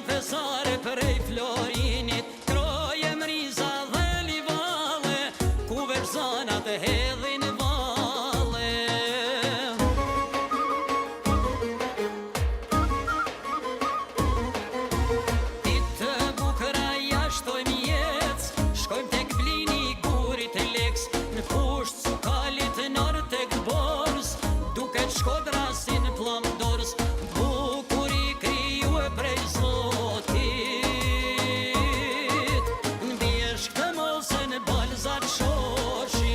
pesare prej Florinit, troje mriza dhe livale, ku veç zanat hedhin vale. Ditë bukra jashtojmë jec, shkojmë tek Blini Gurit e Leks, në kusht Cukalit nër tek Borës, duket Shkodra si në Pllumdorës, bukur i kriju e prej Zotit, ndjesh këtë mosën balzat shoshit.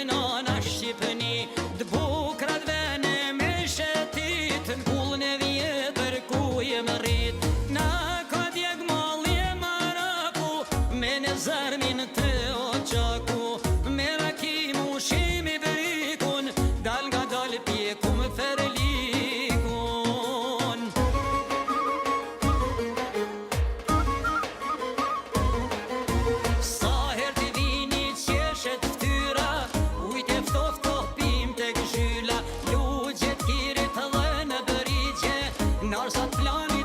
Nana Shqipëni, t'bukrat vene me shetit, n'kullën e vjetër ku jem rrit. Na ka djeg malli e maraku, me në zërmin të oqaku, me rakim ushimi berikun, dal nga dal pjekum ferlikun. Sa her t'i vini qeshet ftyra, Lugjet kirit dhe në bërigje, narsat plani